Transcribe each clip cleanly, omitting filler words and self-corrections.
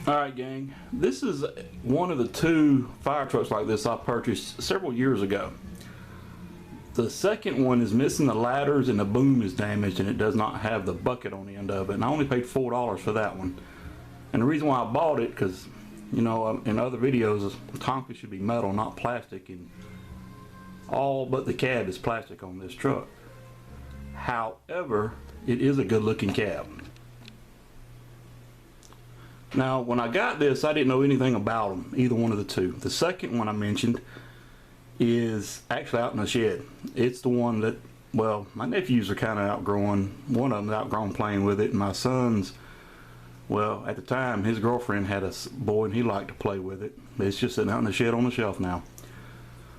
Alright gang, this is one of the two fire trucks like this I purchased several years ago. The second one is missing the ladders and the boom is damaged and it does not have the bucket on the end of it, and I only paid $4 for that one. And the reason why I bought it, because you know, in other videos Tonka should be metal, not plastic, and all but the cab is plastic on this truck. However, it is a good looking cab. Now, when I got this, I didn't know anything about them, either one of the two. The second one I mentioned is actually out in the shed. It's the one that, well, my nephews are kind of outgrowing. One of them's outgrown playing with it, and my son's, well, at the time, his girlfriend had a boy and he liked to play with it. It's just sitting out in the shed on the shelf now.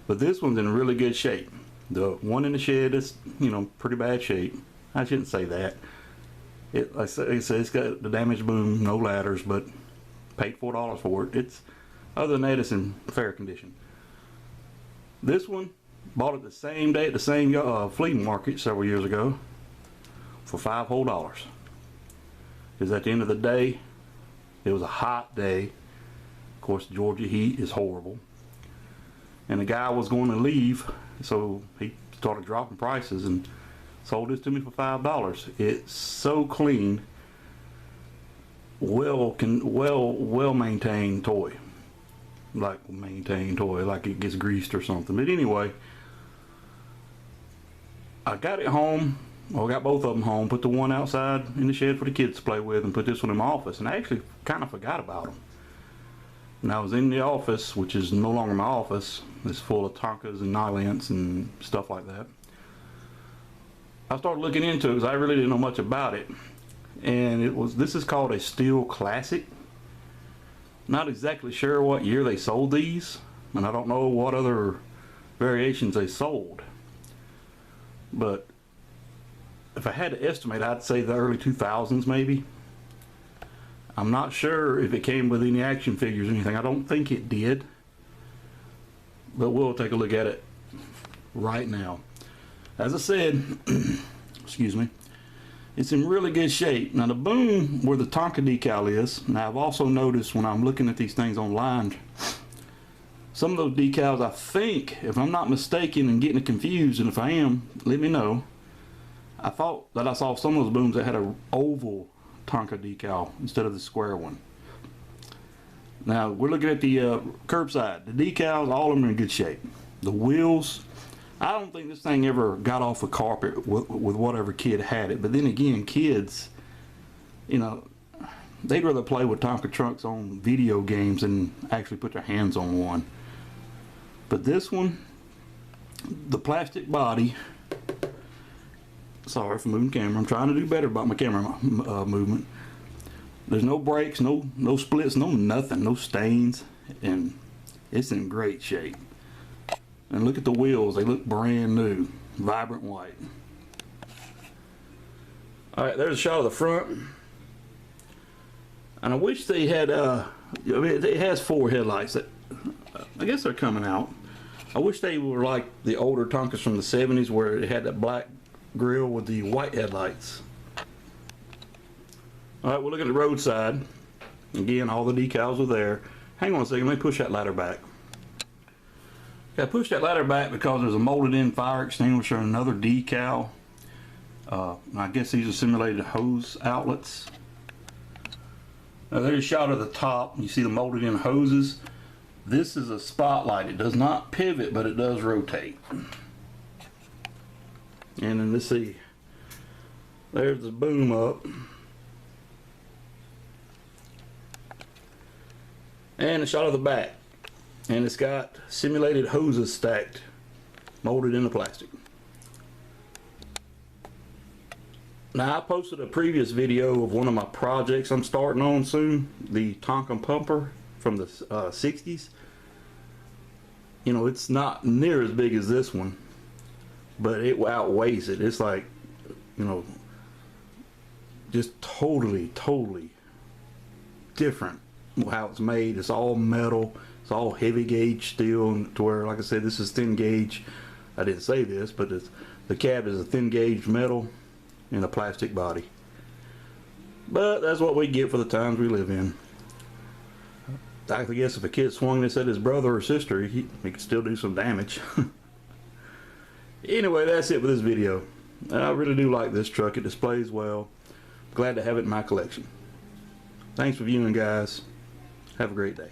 But this one's in really good shape. The one in the shed is, you know, pretty bad shape. I shouldn't say that. Like I said, it's got the damaged boom, no ladders, but paid $4 for it. It's, other than that, it's in fair condition. This one, bought it the same day at the same flea market several years ago for $5 whole. Because at the end of the day, it was a hot day. Of course, Georgia heat is horrible. And the guy was going to leave, so he started dropping prices and sold this to me for $5. It's so clean, well maintained toy. Like it gets greased or something. But anyway, I got it home. Well, I got both of them home. Put the one outside in the shed for the kids to play with, and put this one in my office. And I actually kind of forgot about them. And I was in the office, which is no longer my office. It's full of Tonkas and Nylants and stuff like that. I started looking into it because I really didn't know much about it, and this is called a Steel Classic. Not exactly sure what year they sold these, and I don't know what other variations they sold, but if I had to estimate, I'd say the early 2000s maybe. I'm not sure if it came with any action figures or anything. I don't think it did, but we'll take a look at it right now. As I said, excuse me, it's in really good shape. Now the boom where the Tonka decal is, now I've also noticed when I'm looking at these things online, some of those decals, I think, if I'm not mistaken and getting it confused, and if I am, let me know. I thought that I saw some of those booms that had an oval Tonka decal instead of the square one. Now we're looking at the curbside. The decals, all of them are in good shape. The wheels, I don't think this thing ever got off the carpet with whatever kid had it. But then again, kids, you know, they'd rather play with Tonka trucks on video games than actually put their hands on one. But this one, the plastic body, sorry for moving the camera, I'm trying to do better about my camera movement. There's no breaks, no splits, no nothing, no stains, and it's in great shape. And look at the wheels, they look brand new, vibrant white. Alright, there's a shot of the front. And I wish they had, it has 4 headlights. I guess they're coming out. I wish they were like the older Tonkas from the 70s where it had that black grille with the white headlights. Alright, we'll look at the roadside. Again, all the decals are there. Hang on a second, let me push that ladder back. I pushed that ladder back because there's a molded in fire extinguisher and another decal. I guess these are simulated hose outlets. Now there's a shot of the top. You see the molded in hoses. This is a spotlight. It does not pivot, but it does rotate. And then let's see. There's the boom up. And a shot of the back. And it's got simulated hoses stacked, molded into plastic. Now I posted a previous video of one of my projects I'm starting on soon, the Tonka pumper from the 60s. You know, it's not near as big as this one, but it outweighs it. It's like, you know, just totally different how it's made. It's all metal. It's all heavy gauge steel, to where, like I said, this is thin gauge. I didn't say this, but the cab is a thin gauge metal in a plastic body. But that's what we get for the times we live in. I guess if a kid swung this at his brother or sister, he could still do some damage. Anyway, that's it for this video. I really do like this truck. It displays well. Glad to have it in my collection. Thanks for viewing, guys. Have a great day.